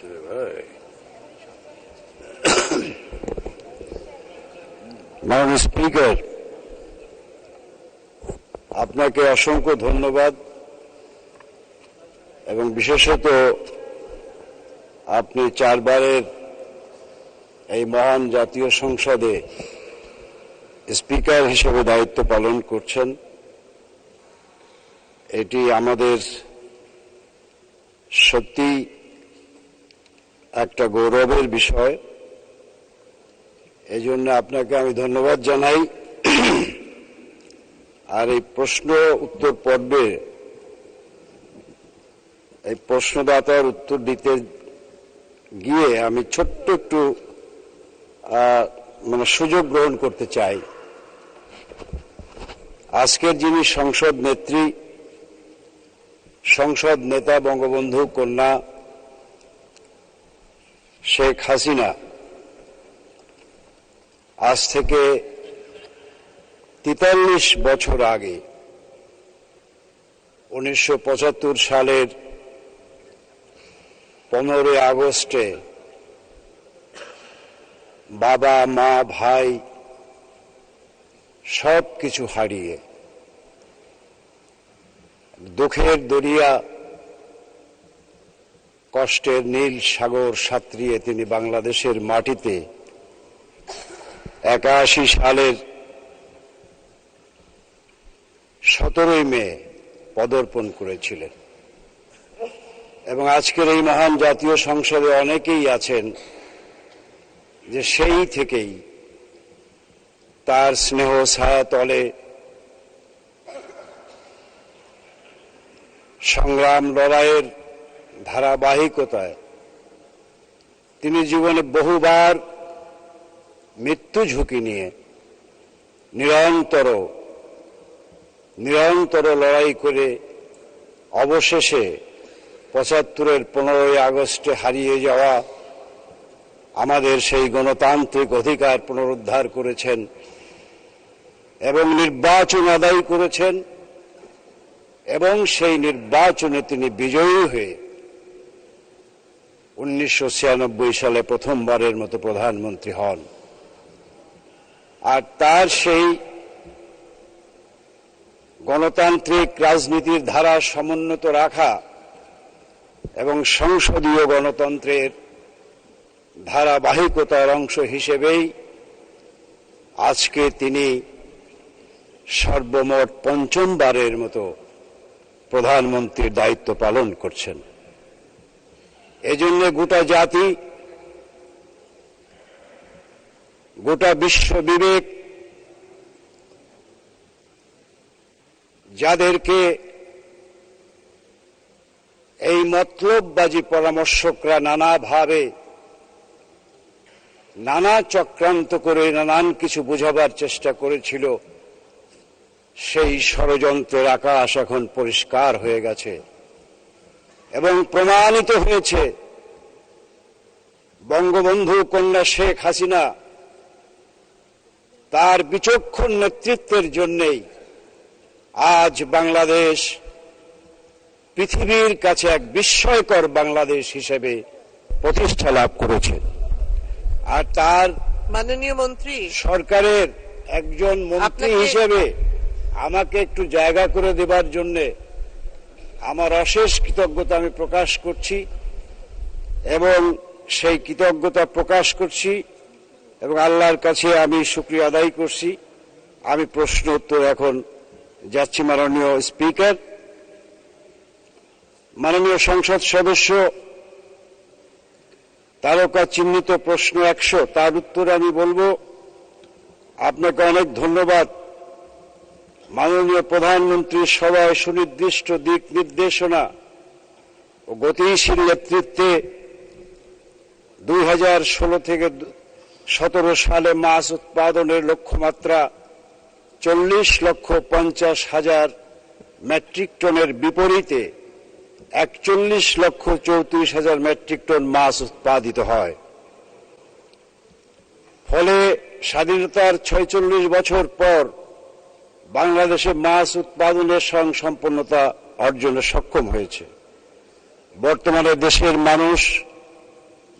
হচ্ছে রে ভাই। মাননীয় স্পিকার, আপনাকে অসংখ্য ধন্যবাদ এবং বিশেষত আপনি 4 বারের এই মহান জাতীয় সংসদে স্পিকার হিসেবে দায়িত্ব পালন করছেন। এটি আমাদের সত্যি একটা গৌরবের বিষয়। এই জন্য আপনাকে আমি ধন্যবাদ জানাই। আর এই প্রশ্ন উত্তর পর্বে এই প্রশ্নদাতার উত্তর দিতে গিয়ে আমি ছোট্ট একটু সুযোগ গ্রহণ করতে চাই। আজকের যিনি সংসদ নেত্রী, সংসদ নেতা, বঙ্গবন্ধু কন্যা শেখ হাসিনা আজ থেকে 43 বছর আগে 1975 সালের 15 আগস্টে বাবা, মা, ভাই সব কিছু হারিয়ে দুঃখের দরিয়া, কষ্টের নীল সাগর সাঁতরিয়ে তিনি বাংলাদেশের মাটিতে 81 সালের 17 মে পদার্পণ করেছিলেন। এবং আজকের এই মহান জাতীয় সংসদে অনেকেই আছেন যে সেই থেকেই তার স্নেহ ছায়া তলে সংগ্রাম লড়াইয়ের ধারাবাহিকতায় তিনি জীবনে বহুবার মৃত্যু ঝুঁকি নিয়ে নিরন্তর লড়াই করে অবশেষে 75-এর 15 আগস্টে হারিয়ে যাওয়া আমাদের সেই গণতান্ত্রিক অধিকার পুনরুদ্ধার করেছেন এবং নির্বাচন আদায় করেছেন এবং সেই নির্বাচনে তিনি বিজয়ী হয়ে 1996 সালে প্রথমবারের মতো প্রধানমন্ত্রী হন। আর তার সেই গণতান্ত্রিক রাজনীতির ধারা সমুন্নত রাখা এবং সংসদীয় গণতন্ত্রের ধারাবাহিকতার অংশ হিসেবেই আজকে তিনি সর্বমোট 5মবারের মতো প্রধানমন্ত্রীর দায়িত্ব পালন করছেন। এজন্য গোটা জাতি, গোটা বিশ্ব বিবেক যাদেরকে এই মতলববাজি পরামর্শকরা নানাভাবে নানা চক্রান্ত করে নানান কিছু বোঝাবার চেষ্টা করেছিল, সেই ষড়যন্ত্রের আকাশ এখন পরিষ্কার হয়ে গেছে এবং প্রমাণিত হয়েছে বঙ্গবন্ধু কন্যা শেখ হাসিনা তার বিচক্ষণ নেতৃত্বের জন্যই আজ বাংলাদেশ পৃথিবীর কাছে এক বিস্ময়কর বাংলাদেশ হিসেবে প্রতিষ্ঠা লাভ করেছে। আর তার মাননীয় মন্ত্রী, সরকারের একজন মন্ত্রী হিসেবে আমাকে একটু জায়গা করে দেবার জন্য আমার অশেষ কৃতজ্ঞতা আমি প্রকাশ করছি এবং সেই কৃতজ্ঞতা প্রকাশ করছি এবং আল্লাহর কাছে আমি শুকরিয়া আদায় করছি। আমি প্রশ্ন উত্তর এখন যাচ্ছি। মাননীয় স্পিকার, মাননীয় সংসদ সদস্য তারকা চিহ্নিত প্রশ্ন 100, তার উত্তরে আমি বলবো আপনাকে অনেক ধন্যবাদ। মাননীয় প্রধানমন্ত্রীর সভায় সুনির্দিষ্ট দিক নির্দেশনা ও গতিশীল নেতৃত্বে 2016 থেকে 17 সালে মাছ উৎপাদনের লক্ষ্যমাত্রা 40,50,000 মেট্রিক টনের বিপরীতে 41,34,000 মেট্রিক টন মাছ উৎপাদিত হয়। ফলে স্বাধীনতার 46 বছর পর বাংলাদেশে মাছ উৎপাদনের স্বয়ংসম্পূর্ণতা অর্জনে সক্ষম হয়েছে। বর্তমানে দেশের মানুষ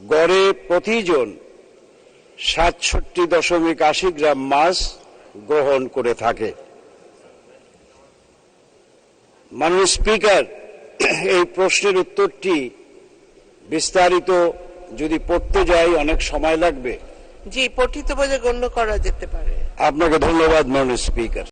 গড়ে প্রতিজন 67.80 গ্রাম মাছ গ্রহণ করে থাকে। মাননীয় স্পিকার, এই প্রশ্নের উত্তরটি বিস্তারিত যদি পড়তে যাই অনেক সময় লাগবে। জি, পঠিত বলে গণ্য করা যেতে পারে। আপনাকে ধন্যবাদ মাননীয় স্পিকার।